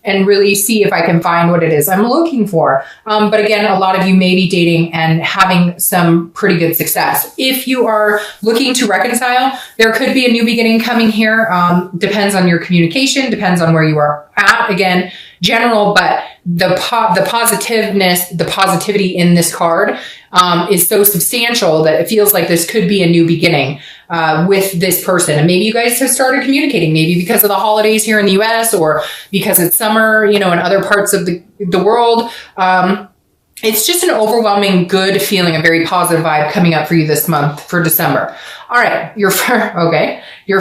and really see if I can find what it is I'm looking for. But again, a lot of you may be dating and having some pretty good success. If you are looking to reconcile, there could be a new beginning coming here. Depends on your communication, depends on where you are at. Again, general, but the positiveness, the positivity in this card is so substantial that it feels like this could be a new beginning with this person. And maybe you guys have started communicating, maybe because of the holidays here in the US or because it's summer, in other parts of the world. It's just an overwhelming good feeling, a very positive vibe coming up for you this month for December. All right, your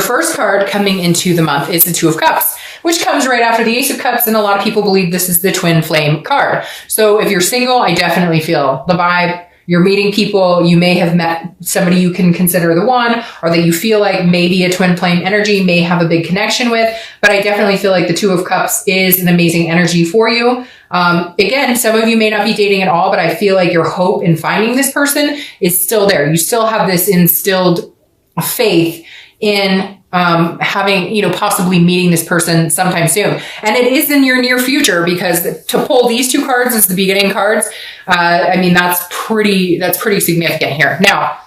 first card coming into the month is the Two of Cups, which comes right after the Ace of Cups, and a lot of people believe this is the twin flame card. So if you're single, I definitely feel the vibe. You're meeting people, you may have met somebody you can consider the one, or that you feel like maybe a twin flame energy may have a big connection with, but I definitely feel like the Two of Cups is an amazing energy for you. Again, some of you may not be dating at all, but I feel like your hope in finding this person is still there. You still have this instilled faith in having, possibly meeting this person sometime soon. And it is in your near future, because to pull these two cards as the beginning cards, that's pretty significant here. Now,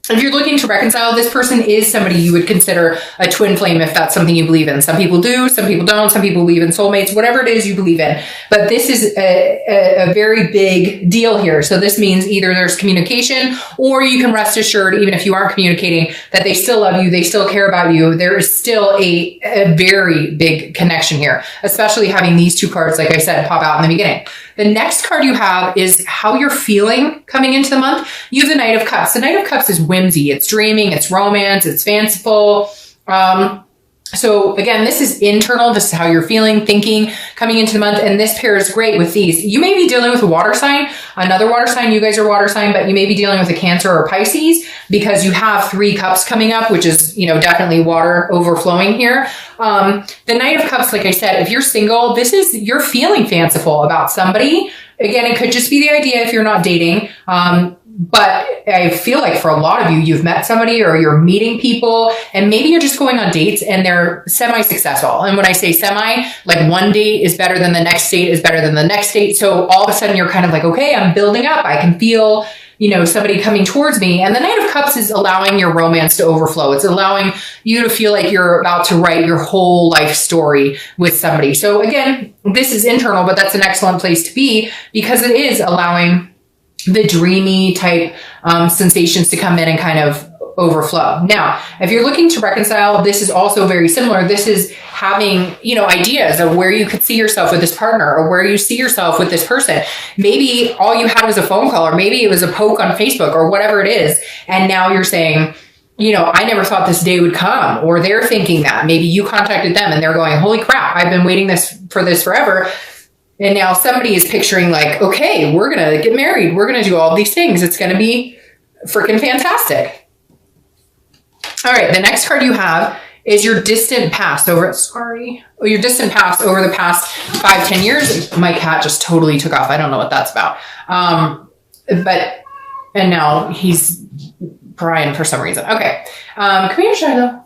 if you're looking to reconcile, this person is somebody you would consider a twin flame if that's something you believe in. Some people do, some people don't, some people believe in soulmates, whatever it is you believe in. But this is a very big deal here. So this means either there's communication, or you can rest assured, even if you aren't communicating, that they still love you, they still care about you. There is still a very big connection here, especially having these two cards, like I said, pop out in the beginning. The next card you have is how you're feeling coming into the month. You have the Knight of Cups. The Knight of Cups is whimsy. It's dreaming. It's romance. It's fanciful. So again, this is internal. This is how you're feeling, thinking coming into the month. And this pairs great with these. You may be dealing with a water sign, another water sign. You guys are water sign, but you may be dealing with a Cancer or Pisces, because you have 3 cups coming up, which is, definitely water overflowing here. The Knight of Cups, like I said, if you're single, you're feeling fanciful about somebody. Again, it could just be the idea if you're not dating. But I feel like for a lot of you, you've met somebody or you're meeting people, and maybe you're just going on dates and they're semi-successful. And when I say semi, like one date is better than the next date is better than the next date. So all of a sudden you're kind of like, okay, I'm building up. I can feel, somebody coming towards me. And the Knight of Cups is allowing your romance to overflow. It's allowing you to feel like you're about to write your whole life story with somebody. So again, this is internal, but that's an excellent place to be, because it is allowing the dreamy type sensations to come in and kind of overflow. Now, if you're looking to reconcile, this is also very similar. This is having, ideas of where you could see yourself with this partner, or where you see yourself with this person. Maybe all you had was a phone call, or maybe it was a poke on Facebook, or whatever it is. And now you're saying, I never thought this day would come, or they're thinking that. Maybe you contacted them and they're going, holy crap, I've been waiting for this forever. And now somebody is picturing like, okay, we're going to get married. We're going to do all these things. It's going to be freaking fantastic. All right. The next card you have is your distant past your distant past over the past 5-10 years. My cat just totally took off. I don't know what that's about. And now he's crying for some reason. Okay. Come here, Shiloh.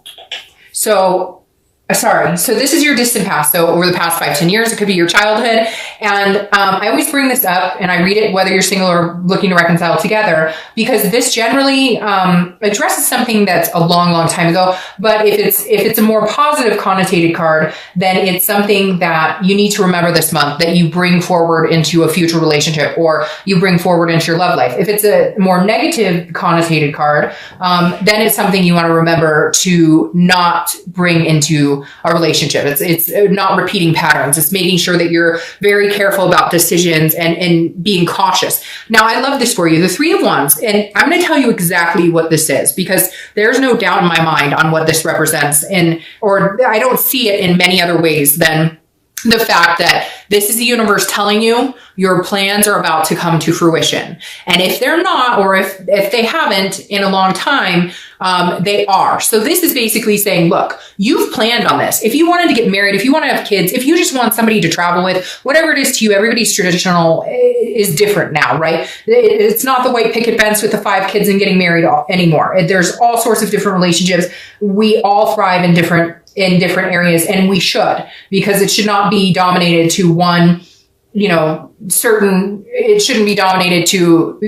So this is your distant past. So over the past 5-10 years, it could be your childhood. And I always bring this up, and I read it whether you're single or looking to reconcile together, because this generally addresses something that's a long, long time ago. But if it's a more positive connotated card, then it's something that you need to remember this month, that you bring forward into a future relationship, or you bring forward into your love life. If it's a more negative connotated card, then it's something you want to remember to not bring into a relationship. It's not repeating patterns. It's making sure that you're very careful about decisions and being cautious. Now, I love this for you, the 3 of Wands, and I'm going to tell you exactly what this is, because there's no doubt in my mind on what this represents, or I don't see it in many other ways than the fact that this is the universe telling you your plans are about to come to fruition. And if they're not, or if they haven't in a long time, they are. So this is basically saying, look, you've planned on this. If you wanted to get married, if you want to have kids, if you just want somebody to travel with, whatever it is to you, everybody's traditional is different now, right? It's not the white picket fence with the 5 kids and getting married anymore. There's all sorts of different relationships. We all thrive in different in different areas, and we should, because it should not be dominated to one, it shouldn't be dominated to,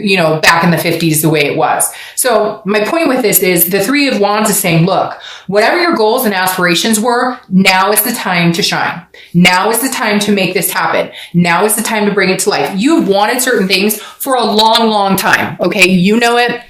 back in the 50s the way it was. So my point with this is the Three of Wands is saying, look, whatever your goals and aspirations were, now is the time to shine. Now is the time to make this happen. Now is the time to bring it to life. You've wanted certain things for a long, long time. Okay. You know it,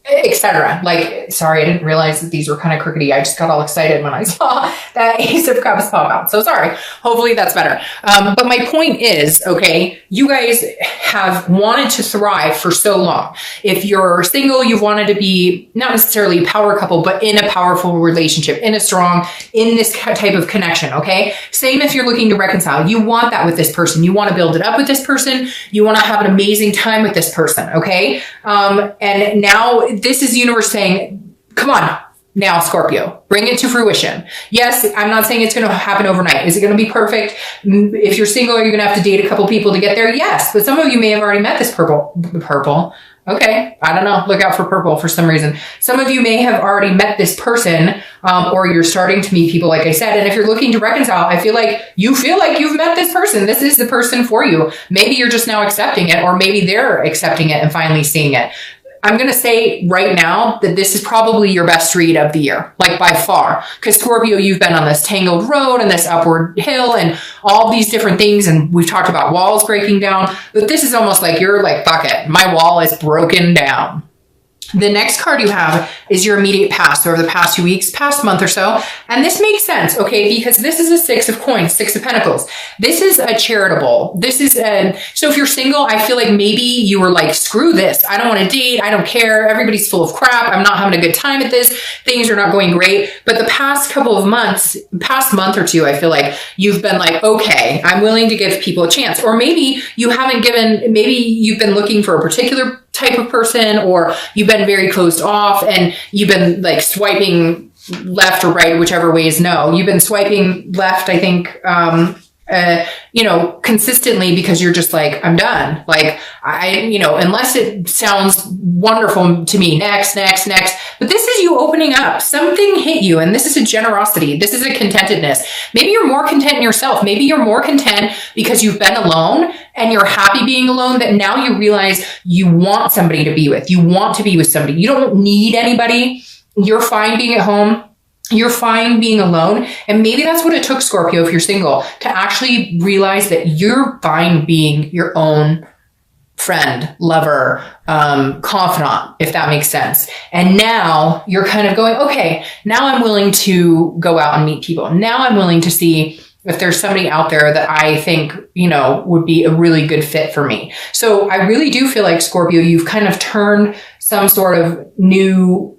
etc. Like, sorry, I didn't realize that these were kind of crookedy. I just got all excited when I saw that Ace of Cups pop out. So sorry. Hopefully that's better. But my point is, okay, you guys have wanted to thrive for so long. If you're single, you've wanted to be not necessarily a power couple, but in a powerful relationship, in this type of connection. Okay. Same if you're looking to reconcile. You want that with this person. You want to build it up with this person. You want to have an amazing time with this person. Okay. And now this is universe saying, come on now, Scorpio, bring it to fruition. Yes, I'm not saying it's going to happen overnight. Is it going to be perfect? If you're single, are you going to have to date a couple people to get there? Yes, but some of you may have already met this purple. Okay, I don't know. Look out for purple for some reason. Some of you may have already met this person, or you're starting to meet people, like I said. And if you're looking to reconcile, I feel like you've met this person. This is the person for you. Maybe you're just now accepting it, or maybe they're accepting it and finally seeing it. I'm going to say right now that this is probably your best read of the year, like by far. Because Scorpio, you've been on this tangled road and this upward hill and all these different things. And we've talked about walls breaking down. But this is almost like you're like, fuck it, my wall is broken down. The next card you have is your immediate past, over the past few weeks, past month or so. And this makes sense, okay? Because this is a Six of Coins, Six of Pentacles. This is a charitable. So if you're single, I feel like maybe you were like, screw this. I don't want to date. I don't care. Everybody's full of crap. I'm not having a good time at this. Things are not going great. But the past couple of months, past month or two, I feel like you've been like, okay, I'm willing to give people a chance. Or maybe maybe you've been looking for a particular type of person, or you've been very closed off and you've been like swiping left or right, whichever way is no. You've been swiping left, I think, consistently because you're just like, I'm done. Like, unless it sounds wonderful to me, next. But this is you opening up. Something hit you, and this is a generosity. This is a contentedness. Maybe you're more content in yourself. Maybe you're more content because you've been alone and you're happy being alone, that now you realize you want somebody to be with. You want to be with somebody. You don't need anybody. You're fine being at home. You're fine being alone. And maybe that's what it took, Scorpio, if you're single, to actually realize that you're fine being your own friend, lover, confidant, if that makes sense. And now you're kind of going, okay, now I'm willing to go out and meet people. Now I'm willing to see if there's somebody out there that I think, would be a really good fit for me. So I really do feel like, Scorpio, you've kind of turned some sort of new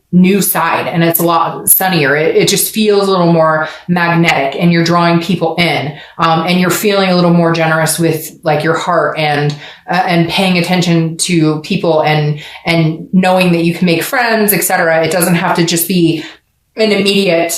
side, and it's a lot sunnier. It just feels a little more magnetic, and you're drawing people in, and you're feeling a little more generous with like your heart and paying attention to people and knowing that you can make friends, etc. It doesn't have to just be an immediate,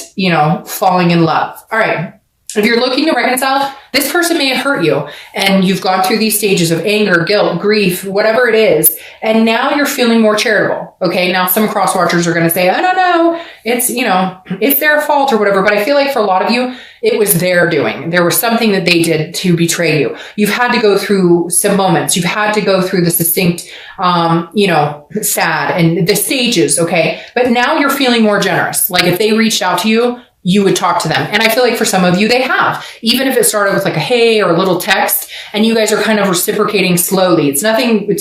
falling in love. All right. If you're looking to reconcile, this person may have hurt you, and you've gone through these stages of anger, guilt, grief, whatever it is. And now you're feeling more charitable. Okay. Now some cross watchers are going to say, I don't know, it's their fault or whatever. But I feel like for a lot of you, it was their doing. There was something that they did to betray you. You've had to go through some moments. You've had to go through the succinct, sad and the stages. Okay. But now you're feeling more generous. Like if they reached out to you, you would talk to them. And I feel like for some of you, they have, even if it started with like a hey or a little text, and you guys are kind of reciprocating slowly. It's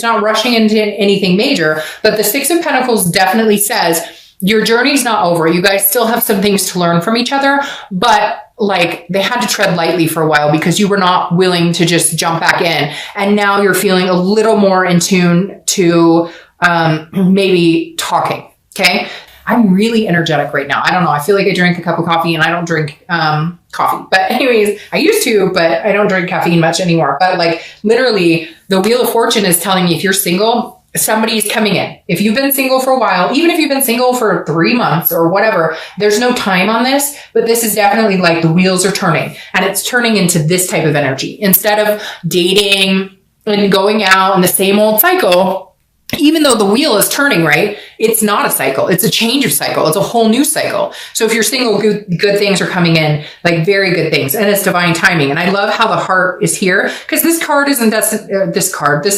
not rushing into anything major, but the Six of Pentacles definitely says your journey's not over. You guys still have some things to learn from each other, but like they had to tread lightly for a while because you were not willing to just jump back in. And now you're feeling a little more in tune to maybe talking. Okay. I'm really energetic right now. I don't know. I feel like I drank a cup of coffee, and I don't drink coffee. But anyways, I used to, but I don't drink caffeine much anymore. But like literally the Wheel of Fortune is telling me if you're single, somebody's coming in. If you've been single for a while, even if you've been single for 3 months or whatever, there's no time on this, but this is definitely like the wheels are turning, and it's turning into this type of energy. Instead of dating and going out in the same old cycle, even though the wheel is turning, right? It's not a cycle. It's a change of cycle. It's a whole new cycle. So if you're single, good things are coming in, like very good things. And it's divine timing. And I love how the heart is here, because this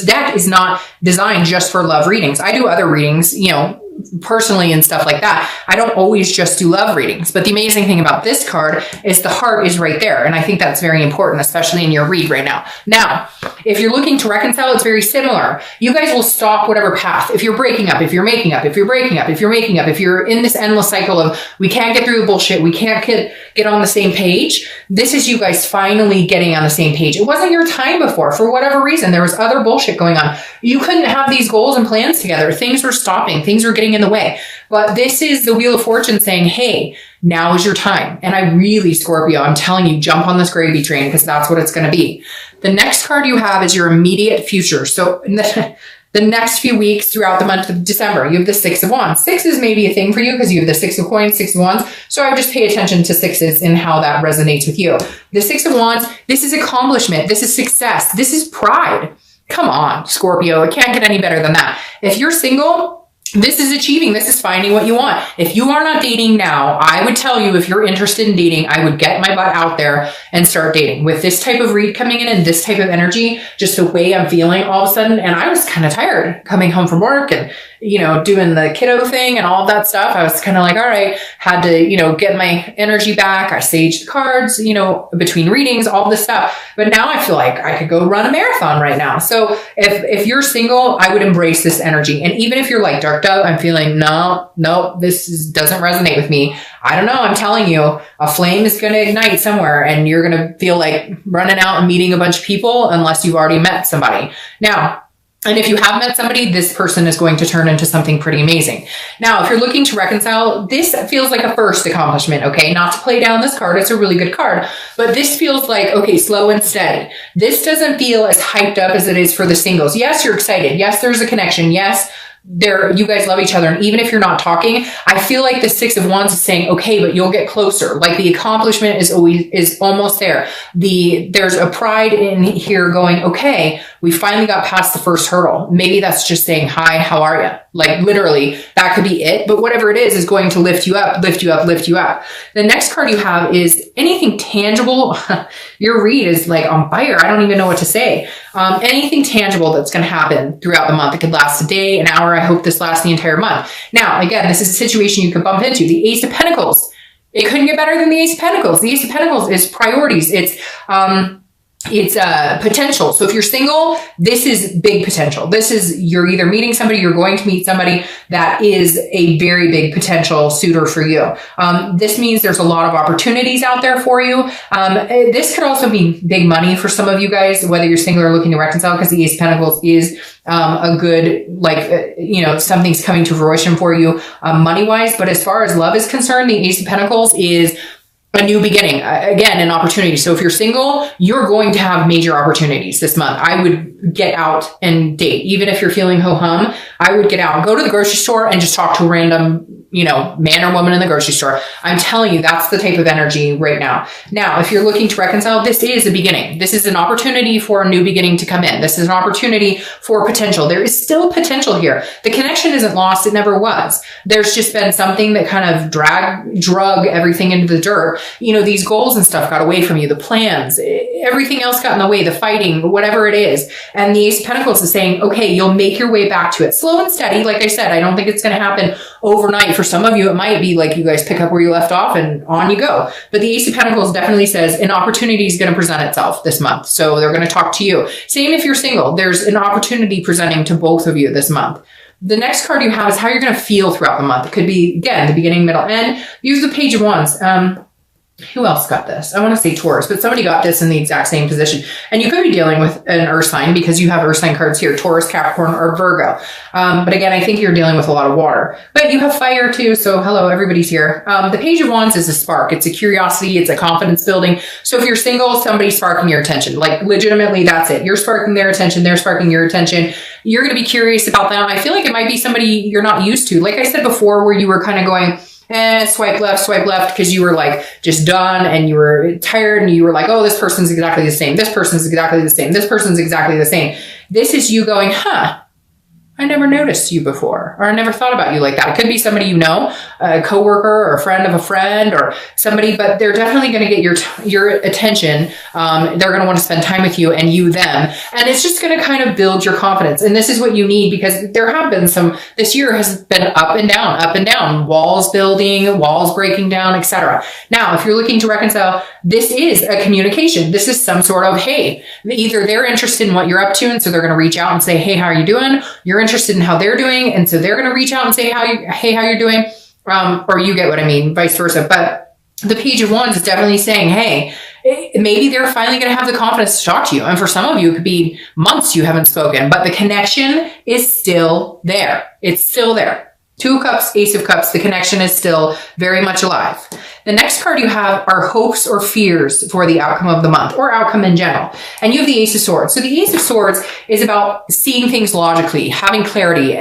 deck is not designed just for love readings. I do other readings, you know, personally and stuff like that. I don't always just do love readings, but the amazing thing about this card is the heart is right there. And I think that's very important, especially in your read right now. Now, if you're looking to reconcile, it's very similar. You guys will stop whatever path. If you're breaking up, if you're making up, if you're breaking up, if you're making up, if you're in this endless cycle of, we can't get through the bullshit, we can't get on the same page. This is you guys finally getting on the same page. It wasn't your time before. For whatever reason, there was other bullshit going on. You couldn't have these goals and plans together. Things were stopping. Things were getting in the way. But this is the Wheel of Fortune saying, hey, now is your time. And I really, Scorpio, I'm telling you, jump on this gravy train, because that's what it's going to be. The next card you have is your immediate future. So in the next few weeks throughout the month of December, you have the Six of Wands. Sixes may be a thing for you because you have the Six of Coins, Six of Wands. So I would just pay attention to sixes and how that resonates with you. The Six of Wands, this is accomplishment. This is success. This is pride. Come on, Scorpio. It can't get any better than that. If you're single, this is achieving. This is finding what you want. If you are not dating now, I would tell you, if you're interested in dating, I would get my butt out there and start dating. With this type of read coming in and this type of energy, just the way I'm feeling all of a sudden. And I was kind of tired coming home from work and, you know, doing the kiddo thing and all of that stuff. I was kind of like, all right, had to, you know, get my energy back. I saged the cards, you know, between readings, all this stuff. But now I feel like I could go run a marathon right now. So if you're single, I would embrace this energy. And even if you're like dark out, I'm feeling, no, doesn't resonate with me. I don't know. I'm telling you, a flame is going to ignite somewhere and you're going to feel like running out and meeting a bunch of people unless you've already met somebody. Now, and if you have met somebody, this person is going to turn into something pretty amazing. Now, if you're looking to reconcile, this feels like a first accomplishment, okay? Not to play down this card. It's a really good card. But this feels like, okay, slow and steady. This doesn't feel as hyped up as it is for the singles. Yes, you're excited. Yes, there's a connection. Yes, you guys love each other. And even if you're not talking, I feel like the Six of Wands is saying, okay, but you'll get closer. Like the accomplishment is almost there. There's a pride in here going, okay, we finally got past the first hurdle. Maybe that's just saying, hi, how are you? Like literally that could be it. But whatever it is going to lift you up, lift you up, lift you up. The next card you have is anything tangible. Your read is like on fire. I don't even know what to say. Anything tangible that's going to happen throughout the month. It could last a day, an hour. I hope this lasts the entire month. Now, again, this is a situation you could bump into. The Ace of Pentacles. It couldn't get better than the Ace of Pentacles. The Ace of Pentacles is priorities. It's potential. So if you're single, this is big potential. This is, you're either meeting somebody, you're going to meet somebody that is a very big potential suitor for you. This means there's a lot of opportunities out there for you. This could also be big money for some of you guys, whether you're single or looking to reconcile, because the Ace of Pentacles is a good, something's coming to fruition for you money-wise. But as far as love is concerned, the Ace of Pentacles is a new beginning, again, an opportunity. So if you're single, you're going to have major opportunities this month. I would get out and date. Even if you're feeling ho-hum, I would get out, go to the grocery store and just talk to a random, man or woman in the grocery store. I'm telling you, that's the type of energy right now. Now, if you're looking to reconcile, this is a beginning. This is an opportunity for a new beginning to come in. This is an opportunity for potential. There is still potential here. The connection isn't lost. It never was. There's just been something that kind of drug everything into the dirt. These goals and stuff got away from you, the plans, everything else got in the way, the fighting, whatever it is. And the Ace of Pentacles is saying, okay, you'll make your way back to it. Slow and steady. Like I said, I don't think it's going to happen overnight. For some of you, it might be like you guys pick up where you left off and on you go. But the Ace of Pentacles definitely says an opportunity is going to present itself this month. So they're going to talk to you. Same if you're single. There's an opportunity presenting to both of you this month. The next card you have is how you're going to feel throughout the month. It could be, again, the beginning, middle, end. Use the Page of Wands. Who else got this? I want to say Taurus, but somebody got this in the exact same position. And you could be dealing with an earth sign because you have earth sign cards here, Taurus, Capricorn, or Virgo. But again, I think you're dealing with a lot of water. But you have fire too, so hello, everybody's here. The Page of Wands is a spark. It's a curiosity. It's a confidence building. So if you're single, somebody's sparking your attention. Like legitimately, that's it. You're sparking their attention. They're sparking your attention. You're going to be curious about them. I feel like it might be somebody you're not used to. Like I said before, where you were kind of going, swipe left, because you were like just done and you were tired and you were like, oh, this person's exactly the same. This person's exactly the same. This person's exactly the same. This is you going, I never noticed you before, or I never thought about you like that. It could be somebody you know, a coworker or a friend of a friend or somebody, but they're definitely going to get your attention. They're going to want to spend time with you and you them. And it's just going to kind of build your confidence. And this is what you need, because there have been this year has been up and down, walls building, walls breaking down, etc. Now, if you're looking to reconcile, this is a communication. This is some sort of, hey, either they're interested in what you're up to, and so they're going to reach out and say, hey, how are you doing? You're interested in how they're doing, and so they're going to reach out and say, hey, how you're doing? Or you get what I mean, vice versa. But the Page of Wands is definitely saying, hey, maybe they're finally going to have the confidence to talk to you. And for some of you, it could be months you haven't spoken, but the connection is still there. It's still there. Two of Cups, Ace of Cups, the connection is still very much alive. The next card you have are hopes or fears for the outcome of the month, or outcome in general. And you have the Ace of Swords. So the Ace of Swords is about seeing things logically, having clarity,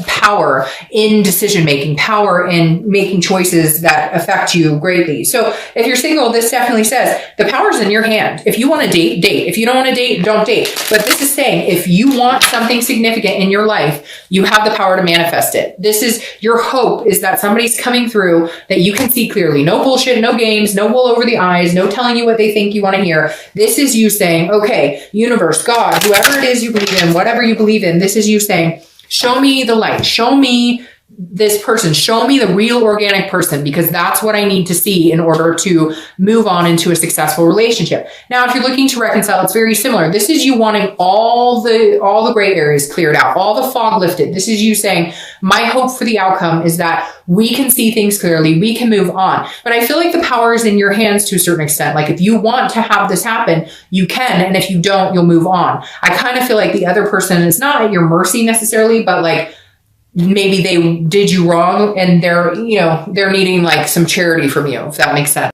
power in decision-making, power in making choices that affect you greatly. So if you're single, this definitely says the power's in your hand. If you want to date, date. If you don't want to date, don't date. But this is saying if you want something significant in your life, you have the power to manifest it. This is your hope, is that somebody's coming through that you can see clearly. No bullshit, no games, no wool over the eyes, no telling you what they think you want to hear. This is you saying, okay, universe, God, whoever it is you believe in, whatever you believe in, this is you saying, show me the light, show me this person, show me the real organic person, because that's what I need to see in order to move on into a successful relationship. Now, if you're looking to reconcile, it's very similar. This is you wanting all the gray areas cleared out, all the fog lifted. This is you saying, my hope for the outcome is that we can see things clearly, we can move on. But I feel like the power is in your hands to a certain extent. Like if you want to have this happen, you can. And if you don't, you'll move on. I kind of feel like the other person is not at your mercy necessarily, but like, maybe they did you wrong and they're needing like some charity from you, if that makes sense.